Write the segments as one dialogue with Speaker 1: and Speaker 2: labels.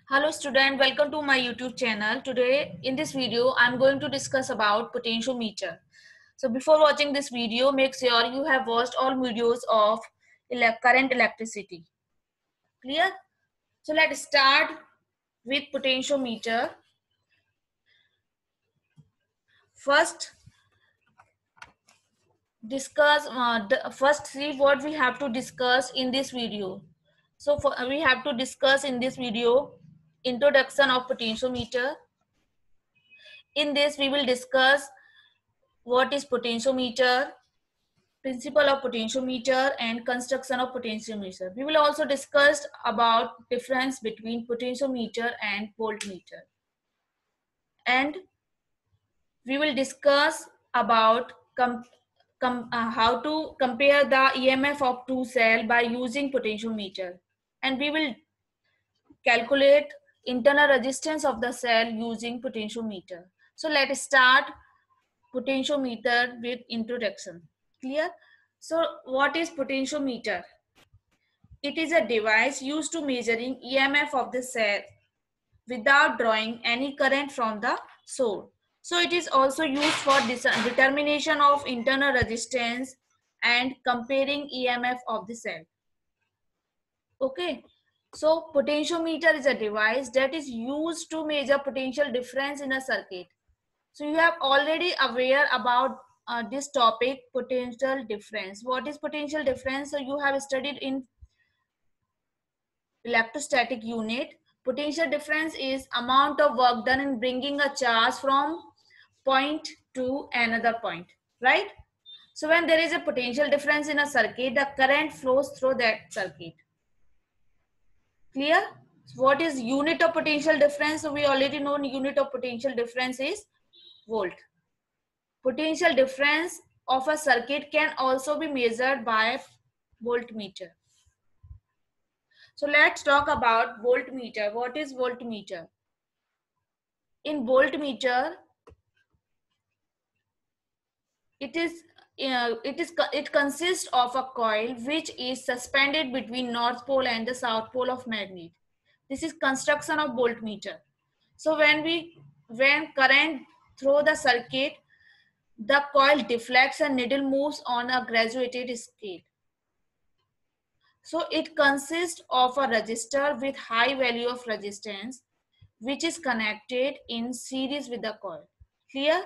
Speaker 1: Hello student, welcome to my YouTube channel. Today in this video I'm going to discuss about potentiometer. So before watching this video, make sure you have watched all videos of current electricity. Clear? So let's start with potentiometer. First first see what we have to discuss in this video. So we have to discuss in this video introduction of potentiometer. In this we will discuss what is potentiometer, principle of potentiometer and construction of potentiometer. We will also discuss about difference between potentiometer and voltmeter. And we will discuss about how to compare the EMF of two cells by using potentiometer. And we will calculate internal resistance of the cell using potentiometer. So let's start potentiometer with introduction. Clear? So what is potentiometer? It is a device used to measuring EMF of the cell without drawing any current from the source. So it is also used for determination of internal resistance and comparing EMF of the cell. Okay. So potentiometer is a device that is used to measure potential difference in a circuit. So you have already aware about this topic, potential difference. What is potential difference? So you have studied in electrostatic unit. Potential difference is amount of work done in bringing a charge from point to another point, right? So when there is a potential difference in a circuit, the current flows through that circuit. Clear? What is unit of potential difference? So we already know unit of potential difference is volt. Potential difference of a circuit can also be measured by voltmeter. So let's talk about voltmeter. What is voltmeter? In voltmeter, it consists of a coil which is suspended between north pole and the south pole of magnet. This is construction of voltmeter. So when current through the circuit, the coil deflects and needle moves on a graduated scale. So it consists of a resistor with high value of resistance which is connected in series with the coil. Clear?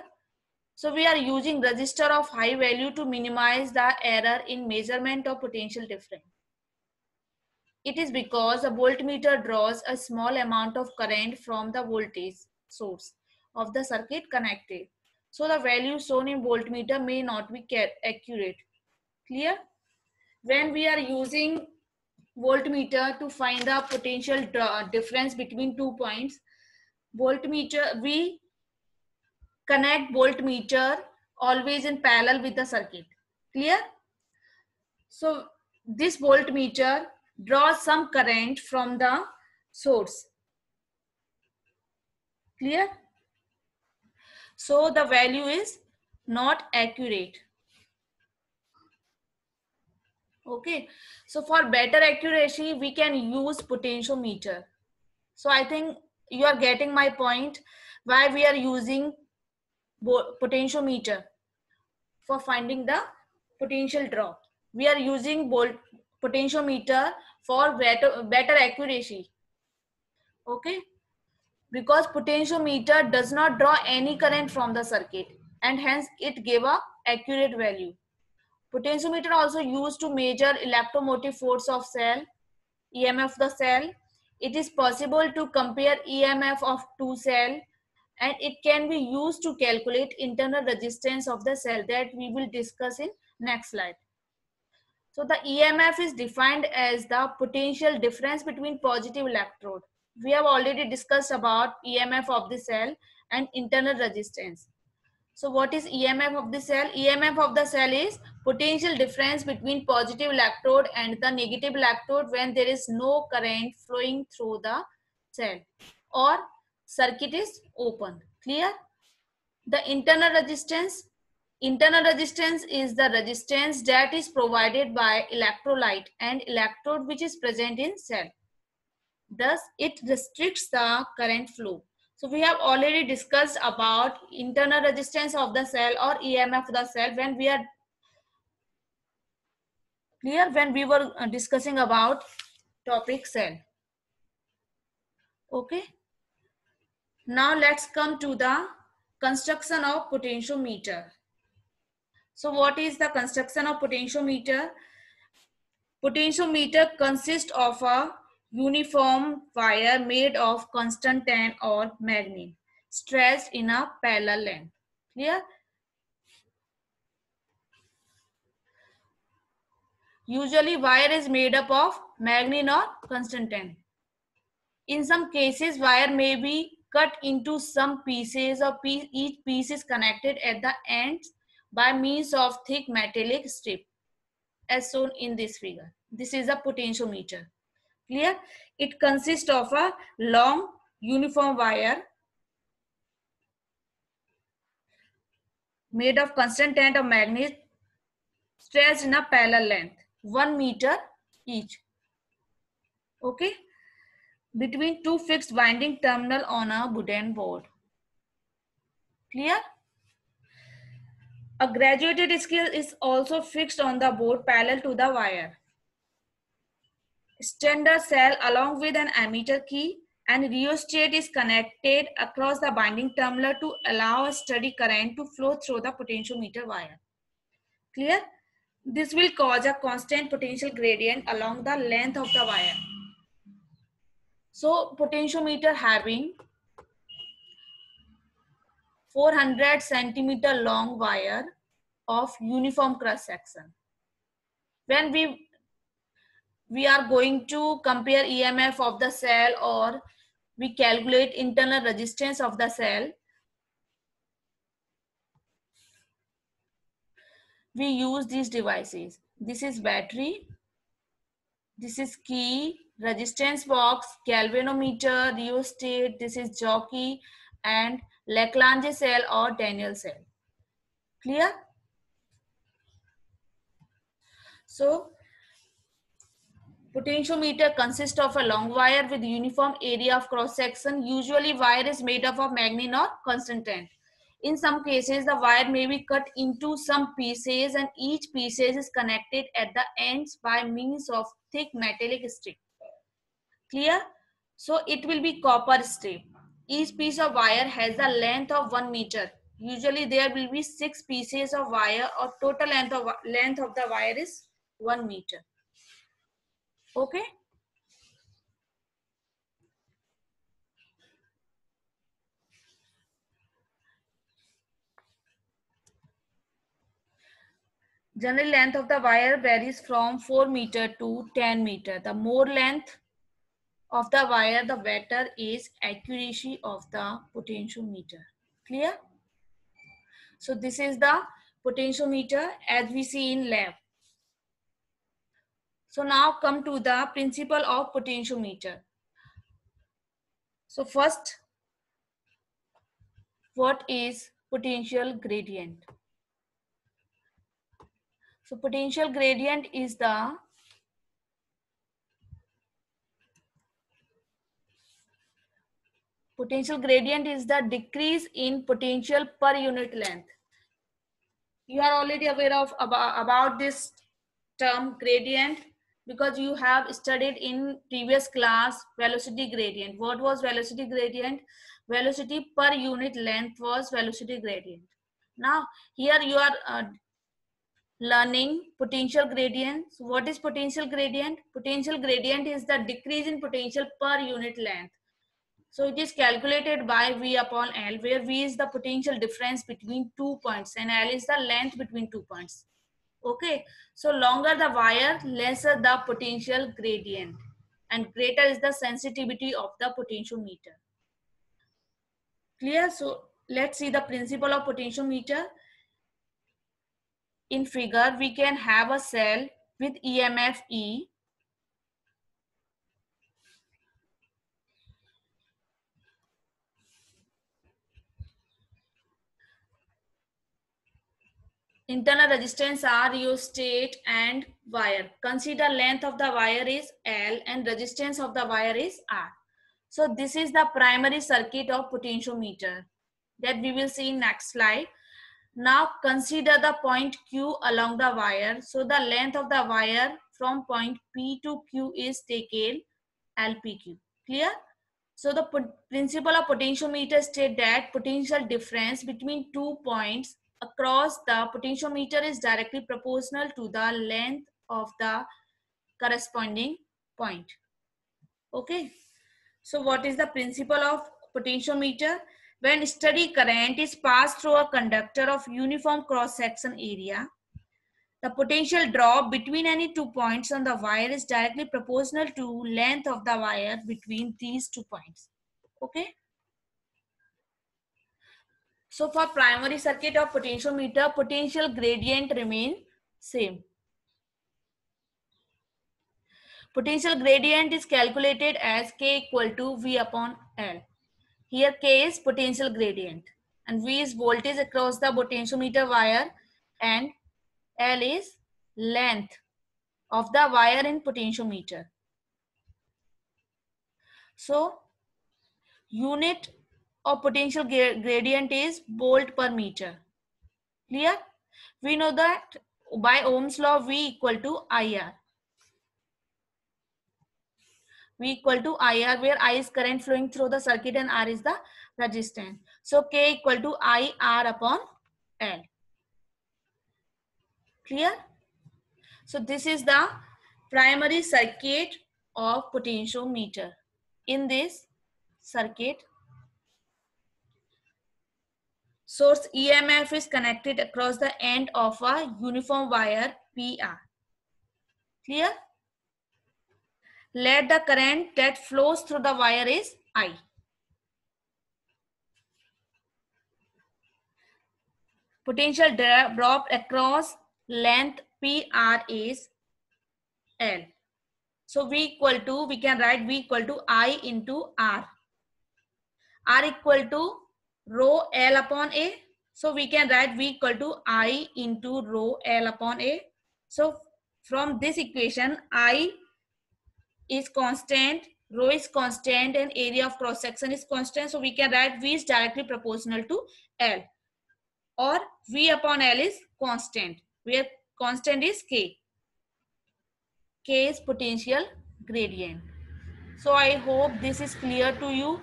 Speaker 1: So we are using resistor of high value to minimize the error in measurement of potential difference. It is because a voltmeter draws a small amount of current from the voltage source of the circuit connected. So the value shown in voltmeter may not be accurate. Clear? When we are using voltmeter to find the potential difference between 2 points, voltmeter, we connect voltmeter always in parallel with the circuit. Clear? So this voltmeter draws some current from the source. Clear? So the value is not accurate. Okay. So for better accuracy, we can use potentiometer. So I think you are getting my point why we are using potentiometer for finding the potential drop. We are using potentiometer for better accuracy. Okay, because potentiometer does not draw any current from the circuit and hence it gave a accurate value. Potentiometer also used to measure electromotive force of cell, EMF of the cell. It is possible to compare EMF of two cell and it can be used to calculate internal resistance of the cell that we will discuss in next slide. So the EMF is defined as the potential difference between positive electrode. We have already discussed about EMF of the cell and internal resistance. So what is EMF of the cell? EMF of the cell is potential difference between positive electrode and the negative electrode when there is no current flowing through the cell or circuit is open. Clear? The internal resistance Internal resistance is the resistance that is provided by electrolyte and electrode which is present in cell. Thus, it restricts the current flow. So we have already discussed about internal resistance of the cell or EMF of the cell when we are clear, when we were discussing about topic cell. Okay. Now let's come to the construction of potentiometer. So what is the construction of potentiometer? Potentiometer consists of a uniform wire made of constant tan or magnet stretched in a parallel length. Clear? Usually wire is made up of magnet or constant tan. In some cases, wire may be cut into some pieces or each piece is connected at the ends by means of thick metallic strip as shown in this figure. This is a potentiometer. Clear? It consists of a long uniform wire made of constant tan or magnet stretched in a parallel length 1 meter each. Okay? Between two fixed winding terminal on a wooden board. Clear? A graduated scale is also fixed on the board parallel to the wire. Standard cell along with an ammeter key and rheostat is connected across the binding terminal to allow a steady current to flow through the potentiometer wire. Clear? This will cause a constant potential gradient along the length of the wire. So potentiometer having 400 centimeter long wire of uniform cross section. When we are going to compare EMF of the cell or we calculate internal resistance of the cell, we use these devices. This is battery, this is key, resistance box, galvanometer, rheostat, this is jockey, and Lagrange cell or Daniell cell. Clear? So potentiometer consists of a long wire with uniform area of cross section. Usually wire is made up of magnet or constant tan. In some cases, the wire may be cut into some pieces and each piece is connected at the ends by means of thick metallic strip. Clear? So it will be copper strip. Each piece of wire has the length of 1 meter. Usually there will be 6 pieces of wire or total length of the wire is 1 meter. Okay? General length of the wire varies from 4 meter to 10 meter. The more length of the wire, the better is accuracy of the potentiometer. Clear? So this is the potentiometer as we see in lab. So now come to the principle of potentiometer. So first, what is potential gradient? So potential gradient is the decrease in potential per unit length. You are already aware of about this term gradient because you have studied in previous class velocity gradient. What was velocity gradient? Velocity per unit length was velocity gradient. Now here you are learning potential gradient. So what is potential gradient? Potential gradient is the decrease in potential per unit length. So it is calculated by V upon L, where V is the potential difference between 2 points and L is the length between 2 points. Okay, so longer the wire, lesser the potential gradient and greater is the sensitivity of the potentiometer. Clear? So let's see the principle of potentiometer. In figure, we can have a cell with EMF E. Internal resistance are rheostat and wire. Consider length of the wire is L and resistance of the wire is R. So this is the primary circuit of potentiometer that we will see in next slide. Now consider the point Q along the wire. So the length of the wire from point P to Q is taken LPQ. Clear? So the principle of potentiometer state that potential difference between 2 points across the potentiometer is directly proportional to the length of the corresponding point. Okay. So what is the principle of potentiometer? When steady current is passed through a conductor of uniform cross-section area, the potential drop between any 2 points on the wire is directly proportional to length of the wire between these 2 points. Okay. So for primary circuit of potentiometer, potential gradient remain same. Potential gradient is calculated as K equal to V upon L. Here K is potential gradient and V is voltage across the potentiometer wire and L is length of the wire in potentiometer. So unit of potential gradient is volt per meter. Clear? We know that by Ohm's law V equal to IR. V equal to IR, where I is current flowing through the circuit and R is the resistance. So K equal to IR upon L. Clear? So this is the primary circuit of potentiometer. In this circuit, source EMF is connected across the end of a uniform wire PR. Clear? Let the current that flows through the wire is I. Potential drop across length PR is L. So V equal to, we can write V equal to I into R. R equal to rho L upon A. So we can write V equal to I into rho L upon A. So from this equation, I is constant, rho is constant, and area of cross section is constant. So we can write V is directly proportional to L, or V upon L is constant, where constant is K. K is potential gradient. So I hope this is clear to you.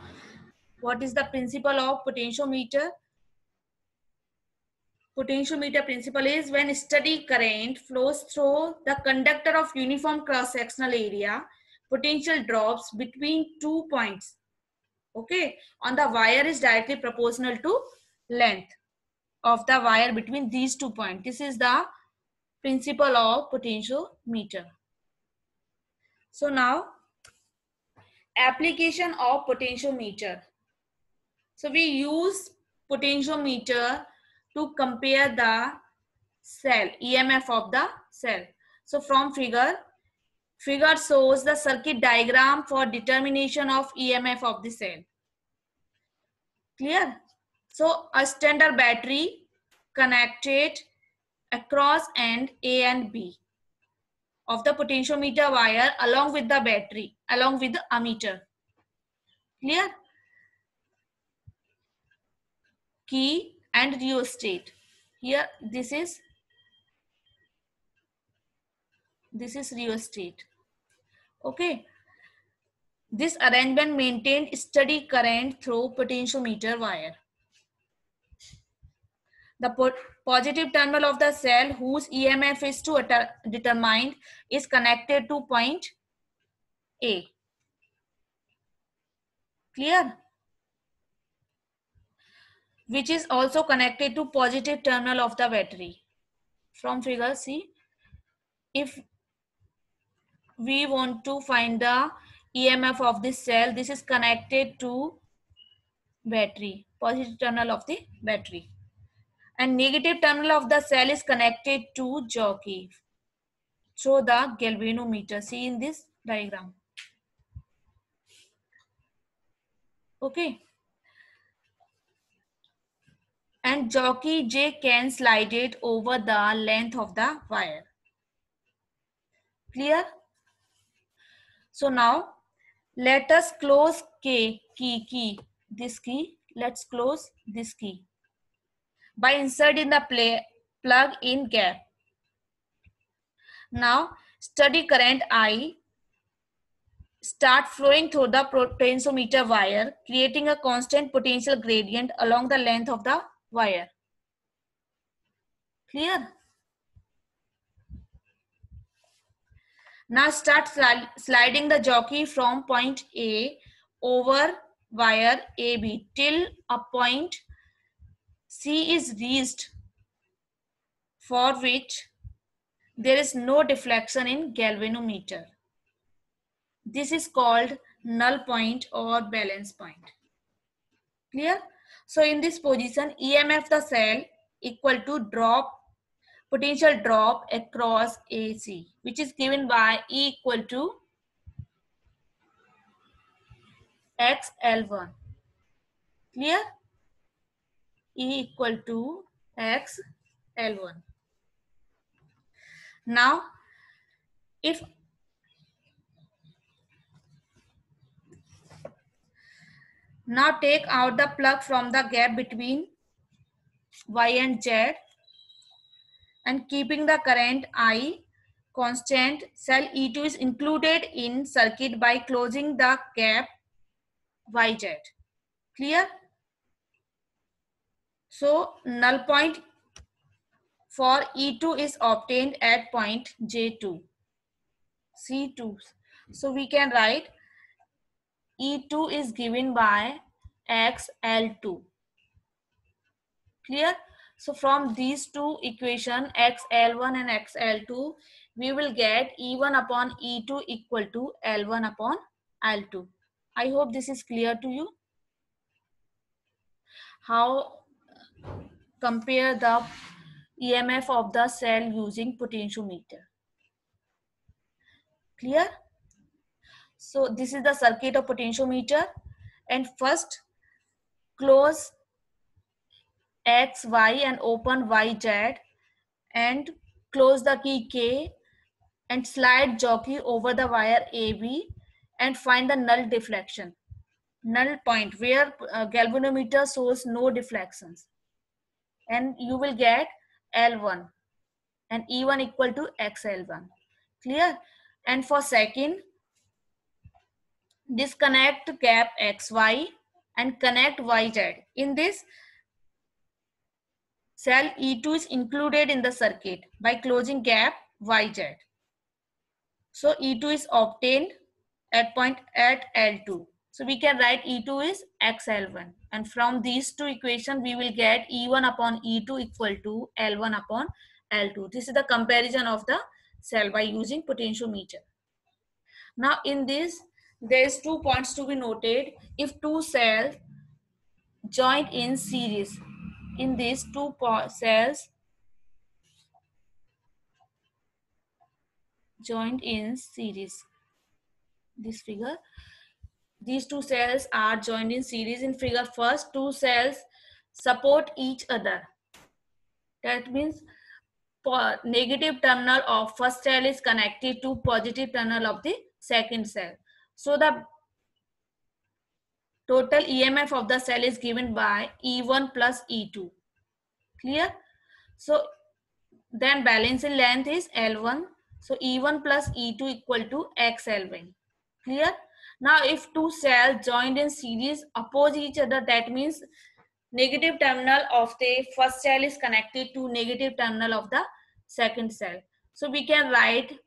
Speaker 1: What is the principle of potentiometer? Potentiometer principle is when steady current flows through the conductor of uniform cross-sectional area, potential drops between 2 points, okay, on the wire is directly proportional to length of the wire between these 2 points. This is the principle of potentiometer. So now, application of potentiometer. So we use potentiometer to compare the cell, EMF of the cell. So from figure shows the circuit diagram for determination of EMF of the cell. Clear? So a standard battery connected across end A and B of the potentiometer wire along with the battery, along with the ammeter. Clear? Key and rheostat. Here this is rheostat. Okay. This arrangement maintained steady current through potentiometer wire. The positive terminal of the cell whose EMF is to determined is connected to point A. Clear? Which is also connected to positive terminal of the battery. From figure C, if we want to find the EMF of this cell, this is connected to battery, positive terminal of the battery. And negative terminal of the cell is connected to jockey through the galvanometer. See in this diagram. Okay. and jockey J can slide it over the length of the wire. Clear? So now let us close key, this key. Let's close this key by inserting the plug in gap. Now steady current I start flowing through the potentiometer wire, creating a constant potential gradient along the length of the wire. Clear? Now start sliding the jockey from point A over wire AB till a point C is reached, for which there is no deflection in galvanometer. This is called null point or balance point. Clear? So in this position, EMF the cell equal to potential drop across AC, which is given by E equal to XL1. Clear? E equal to XL1. Now, now take out the plug from the gap between Y and Z, and keeping the current I constant, cell E2 is included in circuit by closing the gap YZ. Clear? So null point for E2 is obtained at point J2, C2. So we can write E2 is given by XL2. Clear? So from these two equations, XL1 and XL2, we will get E1 upon E2 equal to L1 upon L2. I hope this is clear to you. How compare the EMF of the cell using potentiometer. Clear? So this is the circuit of potentiometer, and first close X, Y and open YZ and close the key K and slide jockey over the wire AB and find the null deflection, null point where galvanometer shows no deflections, and you will get L1 and E1 equal to XL1. Clear? And for second, disconnect gap XY and connect YZ. In this, cell E2 is included in the circuit by closing gap YZ. So E2 is obtained at point at L2. So we can write E2 is XL1. And from these two equations, we will get E1 upon E2 equal to L1 upon L2. This is the comparison of the cell by using potentiometer. Now in this, there is 2 points to be noted. If two cells joined in series, in these two cells joined in series, this figure, these two cells are joined in series. In figure first, two cells support each other. That means negative terminal of first cell is connected to positive terminal of the second cell. So the total EMF of the cell is given by E1 plus E2. Clear? So then balancing length is L1. So E1 plus E2 equal to XL1. Clear? Now if two cells joined in series oppose each other, that means negative terminal of the first cell is connected to negative terminal of the second cell. So we can write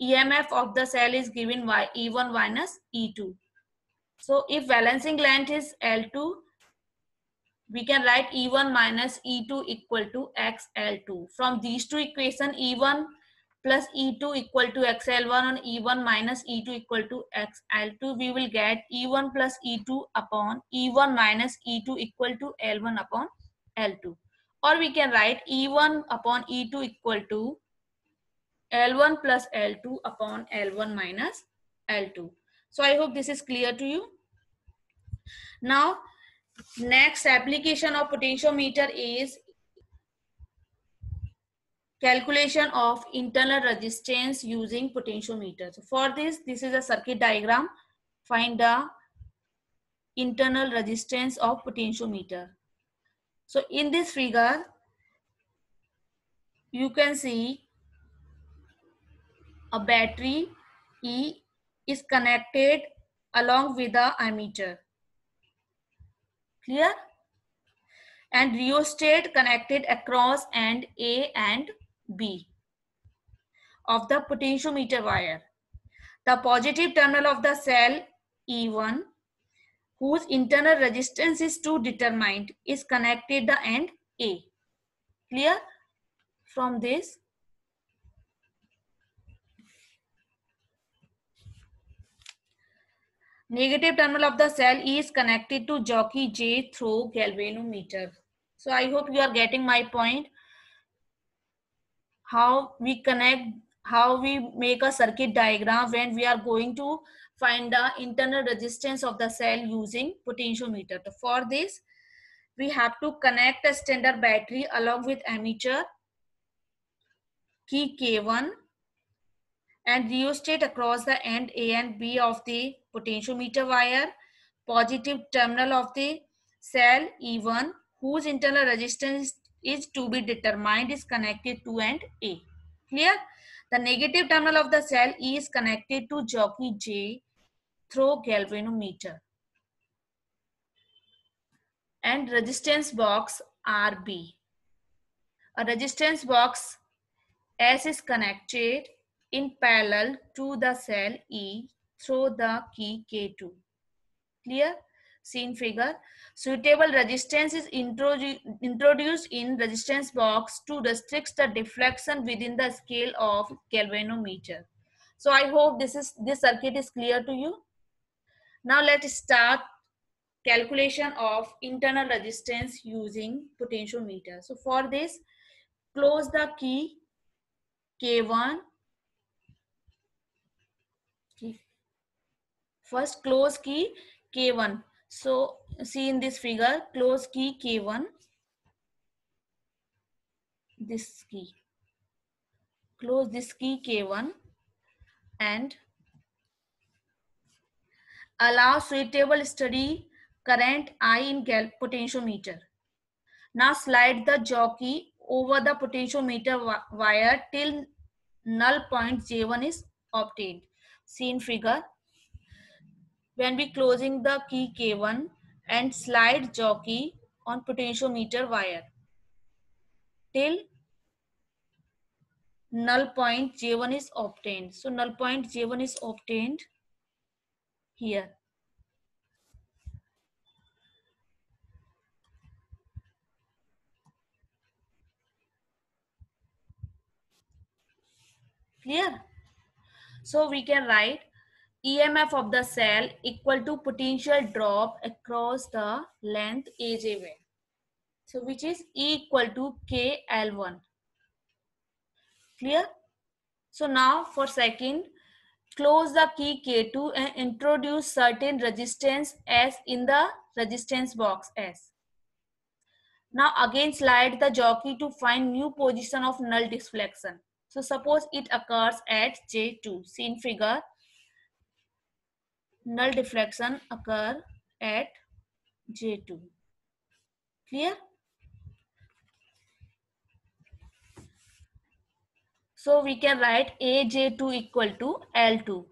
Speaker 1: EMF of the cell is given by E1 minus E2. So if balancing length is L2, we can write E1 minus E2 equal to XL2. From these two equations, E1 plus E2 equal to XL1 and E1 minus E2 equal to XL2, we will get E1 plus E2 upon E1 minus E2 equal to L1 upon L2. Or we can write E1 upon E2 equal to L1 plus L2 upon L1 minus L2. So I hope this is clear to you. Now Next application of potentiometer is calculation of internal resistance using potentiometer. So for this is a circuit diagram. Find the internal resistance of potentiometer. So in this figure, you can see a battery E is connected along with the ammeter. Clear? And rheostat connected across end A and B of the potentiometer wire. The positive terminal of the cell E1, whose internal resistance is to determined, is connected the end A. Clear? From this, negative terminal of the cell E is connected to jockey J through galvanometer. So I hope you are getting my point. How we connect, how we make a circuit diagram when we are going to find the internal resistance of the cell using potentiometer. So for this, we have to connect a standard battery along with ammeter key K1 and rheostat across the end A and B of the potentiometer wire. Positive terminal of the cell E1, whose internal resistance is to be determined, is connected to end A. Clear? The negative terminal of the cell E is connected to jockey J through galvanometer and resistance box RB. A resistance box S is connected in parallel to the cell E through the key K2. Clear? Seen figure. Suitable resistance is introduced in resistance box to restrict the deflection within the scale of galvanometer. So I hope this circuit is clear to you. Now let's start calculation of internal resistance using potentiometer. So for this, close the key K1. First close key K1. So see in this figure, close key K1, this key. Close this key K1 and allow suitable steady current I in potentiometer. Now slide the jockey over the potentiometer wire till null point J1 is obtained. See in figure, when we closing the key K1 and slide jockey on potentiometer wire till null point J1 is obtained. So null point J1 is obtained here. Clear? So we can write EMF of the cell equal to potential drop across the length AJ1. So which is E equal to KL1. Clear? So now for second, close the key K2 and introduce certain resistance S in the resistance box S. Now again slide the jockey to find new position of null deflection. So suppose it occurs at J2. See in figure, null deflection occur at J2. Clear? So we can write AJ2 equal to L2.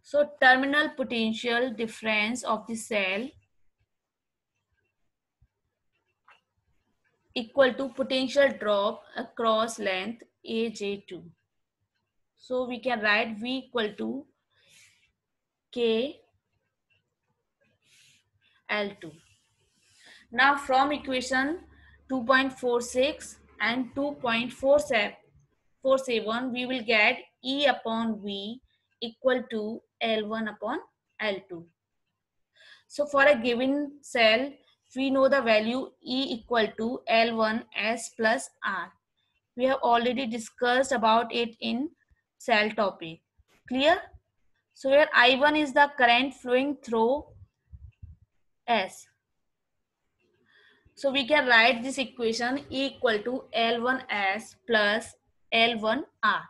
Speaker 1: So terminal potential difference of the cell equal to potential drop across length AJ2. So we can write V equal to K L2. Now from equation 2.46 and 2.47 we will get E upon V equal to L1 upon L2. So for a given cell, we know the value E equal to L1S plus R. We have already discussed about it in cell topic. Clear? So where I1 is the current flowing through S. So we can write this equation E equal to L1S plus L1R.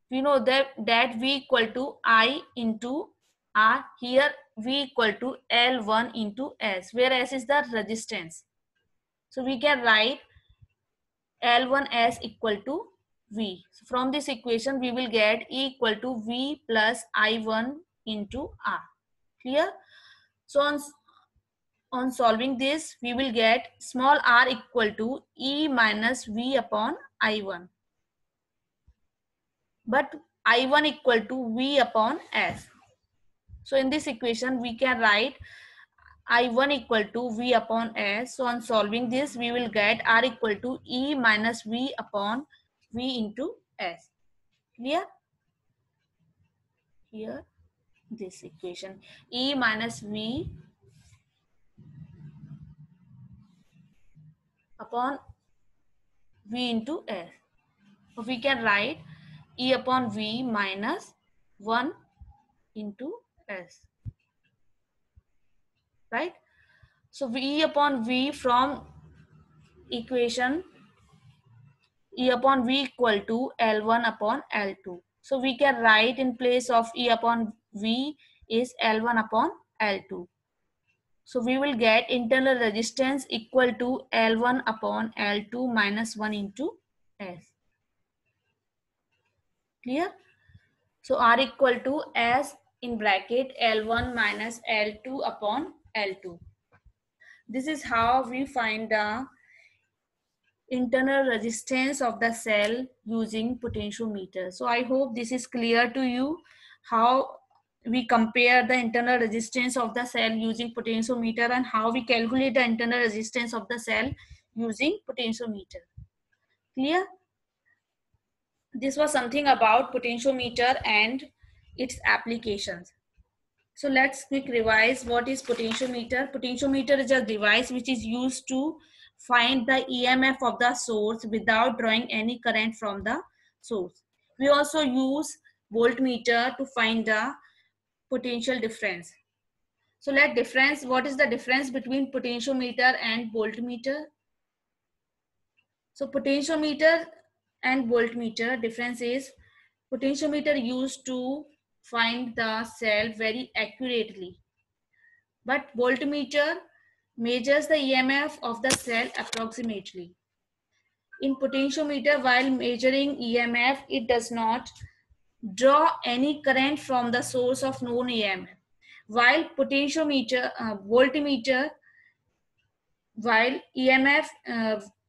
Speaker 1: We know that V equal to I into R. Here V equal to L1 into S, where S is the resistance. So we can write L1S equal to V. So from this equation we will get E equal to V plus I1 into R. Clear? So on solving this, we will get small r equal to E minus V upon I1. But I1 equal to V upon S. So in this equation, we can write I1 equal to V upon S. So on solving this, we will get R equal to E minus V upon V into S. Clear? Here, this equation. E minus V upon V into S. So we can write E upon V minus 1 into S. Right? So E upon V from equation E upon V equal to L1 upon L2. So we can write in place of E upon V is L1 upon L2. So we will get internal resistance equal to L1 upon L2 minus 1 into S. Clear? So R equal to S in bracket L1 minus L2 upon L2. This is how we find the internal resistance of the cell using potentiometer. So I hope this is clear to you how we compare the internal resistance of the cell using potentiometer and how we calculate the internal resistance of the cell using potentiometer. Clear? This was something about potentiometer and its applications. So let's quick revise what is potentiometer. Potentiometer is a device which is used to find the EMF of the source without drawing any current from the source. We also use voltmeter to find the potential difference. So what is the difference between potentiometer and voltmeter? So potentiometer and voltmeter difference is potentiometer used to find the cell very accurately, but voltmeter measures the EMF of the cell approximately. In potentiometer, while measuring EMF, it does not draw any current from the source of known EMF. While voltmeter, while EMF,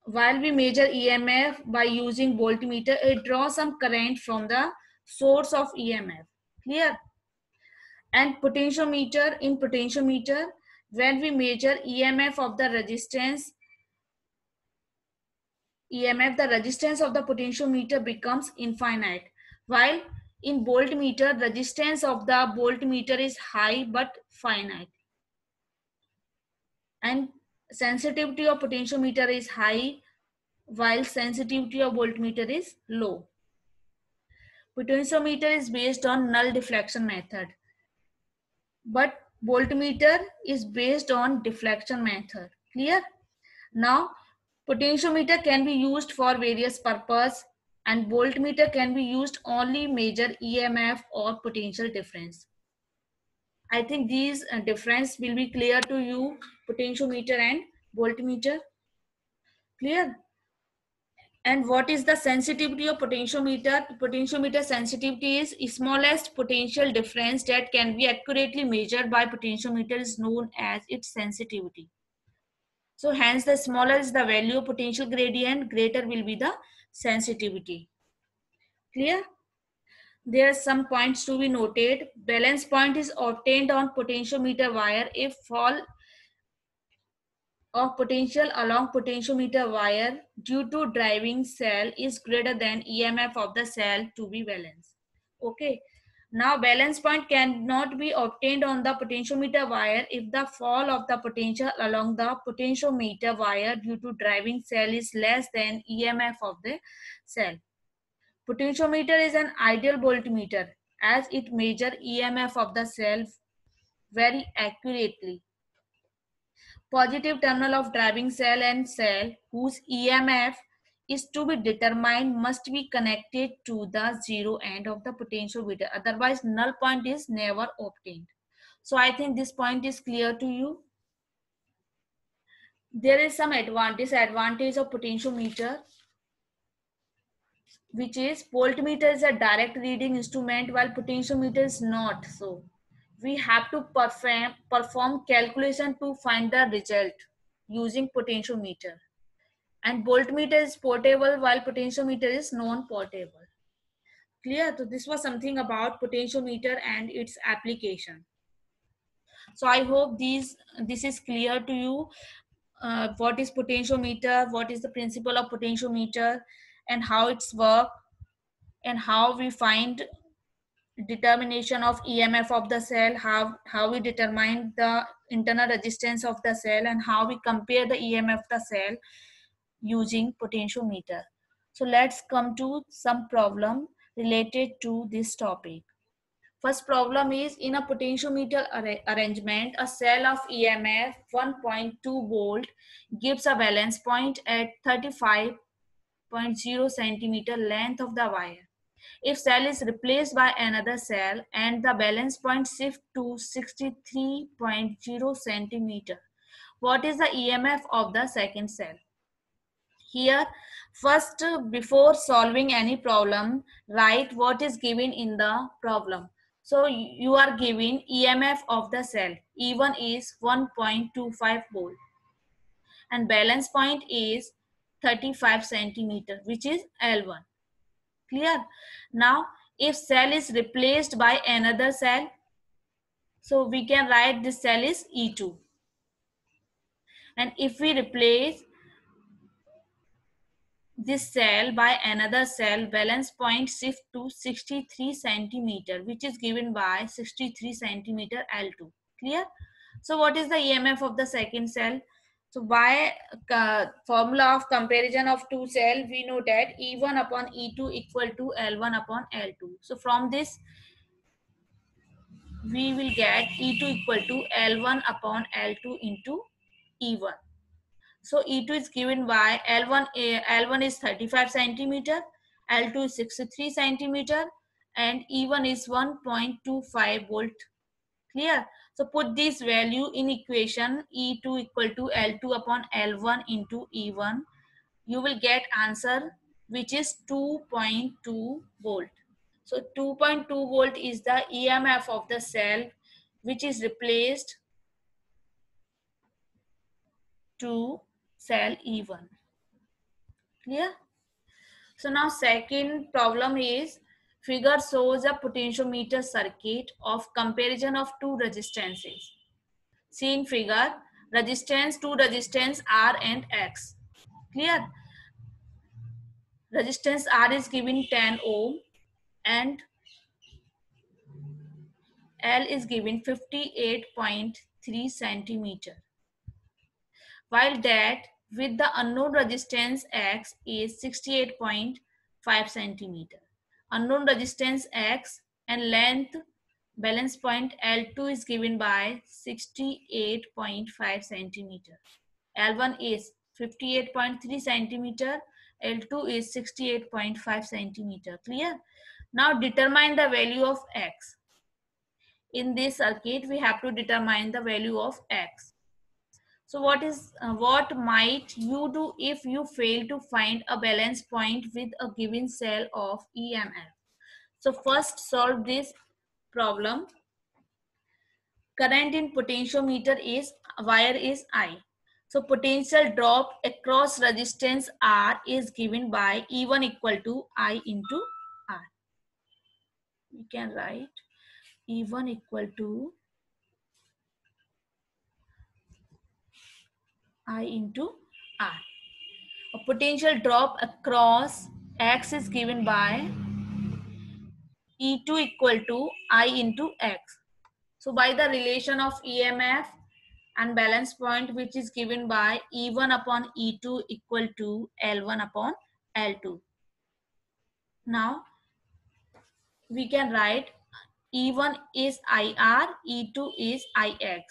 Speaker 1: while we measure EMF by using voltmeter, it draws some current from the source of EMF. Clear? And in potentiometer, when we measure EMF of the resistance, the resistance of the potentiometer becomes infinite. While in voltmeter, resistance of the voltmeter is high but finite. And sensitivity of potentiometer is high while sensitivity of voltmeter is low. Potentiometer is based on null deflection method, but voltmeter is based on deflection method. Clear? Now, potentiometer can be used for various purposes and voltmeter can be used only measure EMF or potential difference. I think these difference will be clear to you, potentiometer and voltmeter. Clear? And what is the sensitivity of potentiometer? Potentiometer sensitivity is smallest potential difference that can be accurately measured by potentiometer is known as its sensitivity. So hence the smaller is the value of potential gradient, greater will be the sensitivity. Clear? There are some points to be noted. Balance point is obtained on potentiometer wire if fall of potential along potentiometer wire due to driving cell is greater than EMF of the cell to be balanced. Okay. Now balance point cannot be obtained on the potentiometer wire if the fall of the potential along the potentiometer wire due to driving cell is less than EMF of the cell. Potentiometer is an ideal voltmeter as it measures EMF of the cell very accurately. Positive terminal of driving cell and cell whose EMF is to be determined must be connected to the zero end of the potentiometer. Otherwise, null point is never obtained. So I think this point is clear to you. There is some disadvantage of potentiometer, which is voltmeter is a direct reading instrument while potentiometer is not. So we have to perform calculation to find the result using potentiometer. And voltmeter is portable while potentiometer is non-portable. Clear? So this was something about potentiometer and its application. So I hope this is clear to you. What is potentiometer, what is the principle of potentiometer, and how it's work, and how we find determination of EMF of the cell, how we determine the internal resistance of the cell, and how we compare the EMF of the cell using potentiometer. So let's come to some problem related to this topic. First problem is, in a potentiometer arrangement, a cell of EMF 1.2 volt gives a valence point at 35.0 centimeter length of the wire. If cell is replaced by another cell and the valence point shift to 63.0 centimeter, what is the EMF of the second cell? Here, first, before solving any problem, write what is given in the problem. So you are given EMF of the cell. E1 is 1.25 volt and balance point is 35 centimeter, which is L1. Clear? Now, if cell is replaced by another cell, so we can write this cell is E2. And if we replace this cell by another cell, valence point shift to 63 centimeter, which is given by 63 centimeter L2. Clear? So what is the EMF of the second cell? So by formula of comparison of two cell, we know that E1 upon E2 equal to L1 upon L2. So from this, we will get E2 equal to L1 upon L2 into E1. So E2 is given by L1 is 35 centimeter, L2 is 63 centimeter, and E1 is 1.25 volt. Clear? So put this value in equation, E2 equal to L2 upon L1 into E1. You will get answer which is 2.2 volt. So 2.2 volt is the EMF of the cell which is replaced to cell E1. Clear? So now second problem is, figure shows a potentiometer circuit of comparison of two resistances. See in figure, two resistance R and X. Clear? Resistance R is given 10 ohm and L is given 58.3 centimeter. While that with the unknown resistance X is 68.5 centimeter. Unknown resistance X and length balance point L2 is given by 68.5 centimeter. L1 is 58.3 centimeter. L2 is 68.5 centimeter. Clear? Now determine the value of X. In this circuit, we have to determine the value of X. So what might you do if you fail to find a balance point with a given cell of EMF? So first solve this problem. Current in potentiometer is wire is I. So potential drop across resistance R is given by E1 equal to I into R. We can write E1 equal to I into R. A potential drop across X is given by E2 equal to I into X. So by the relation of EMF and balance point, which is given by E1 upon E2 equal to L1 upon L2. Now we can write E1 is IR, E2 is IX.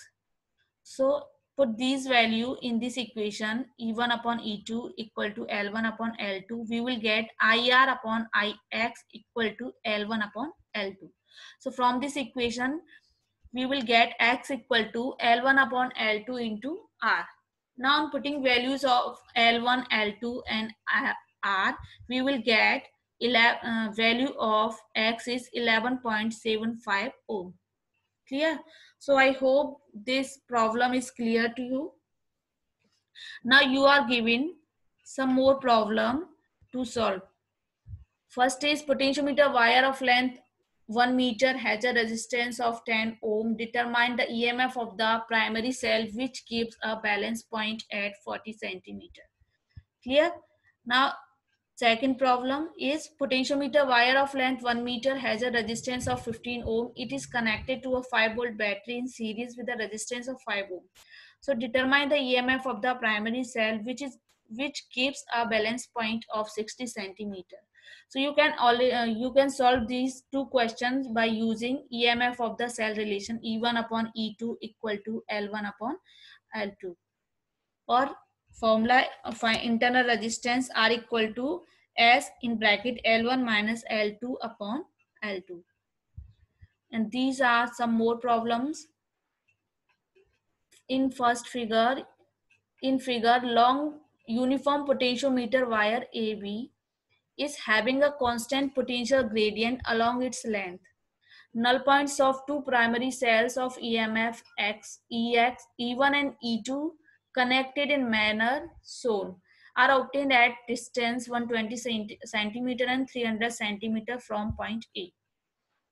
Speaker 1: So put these value in this equation, E1 upon E2 equal to L1 upon L2, we will get IR upon Ix equal to L1 upon L2. So from this equation, we will get X equal to L1 upon L2 into R. Now on putting values of L1, L2 and R, we will get value of X is 11.75 ohm. Clear? So I hope this problem is clear to you. Now you are given some more problem to solve. First is potentiometer wire of length 1 meter has a resistance of 10 ohm. Determine the EMF of the primary cell which keeps a balance point at 40 centimeter. Clear? Now second problem is potentiometer wire of length 1 meter has a resistance of 15 ohm. It is connected to a 5 volt battery in series with a resistance of 5 ohm. So determine the EMF of the primary cell which keeps a balance point of 60 centimeter. So you can solve these two questions by using EMF of the cell relation E1 upon E2 equal to L1 upon L2, or formula of internal resistance R equal to S in bracket L1 minus L2 upon L2. And these are some more problems. In figure, long uniform potentiometer wire AB is having a constant potential gradient along its length. Null points of two primary cells of EMF X, EX, E1 and E2 connected in manner shown are obtained at distance 120 centimeter and 300 centimeter from point A.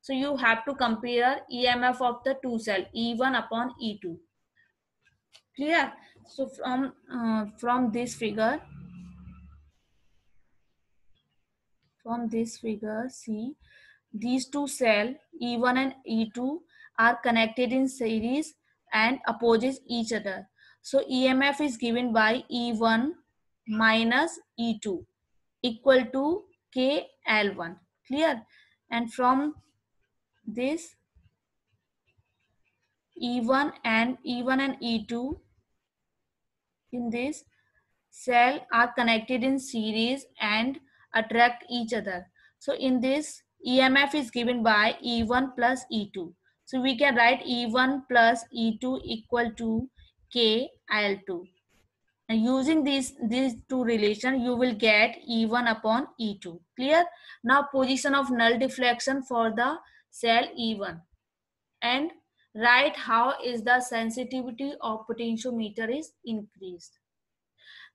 Speaker 1: So you have to compare EMF of the two cells E1 upon E2. Clear? So from this figure, see, these two cells E1 and E2 are connected in series and opposes each other. So EMF is given by E1 minus E2 equal to KL1. Clear? And from this E1 and E2 in this cell are connected in series and attract each other. So in this, EMF is given by E1 plus E2. So we can write E1 plus E2 equal to KL2. And using these two relation, you will get E1 upon E2. Clear? Now position of null deflection for the cell E1. And write how is the sensitivity of potentiometer is increased.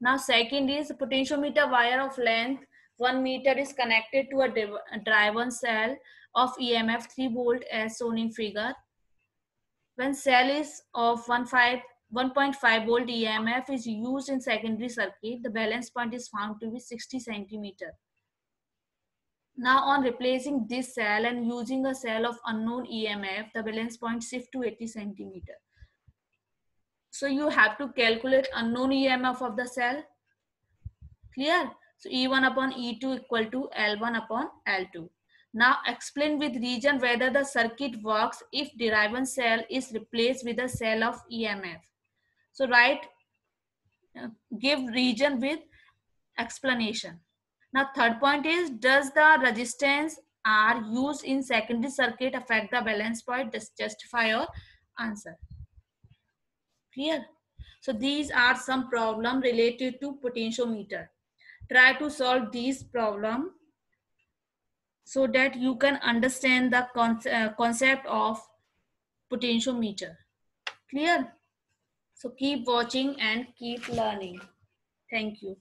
Speaker 1: Now second is potentiometer wire of length 1 meter is connected to a driven cell of EMF 3 volt as shown in figure. When cell is of 1.5 volt EMF is used in secondary circuit, the balance point is found to be 60 centimeter. Now on replacing this cell and using a cell of unknown EMF, the balance point shift to 80 centimeter. So you have to calculate unknown EMF of the cell. Clear? So E1 upon E2 equal to L1 upon L2. Now explain with region whether the circuit works if derived cell is replaced with a cell of EMF. So write, give region with explanation. Now third point is, does the resistance R used in secondary circuit affect the balance point? Just justify your answer. Clear? So these are some problems related to potentiometer. Try to solve these problems so that you can understand the concept of potentiometer. Clear? So keep watching and keep learning. Thank you.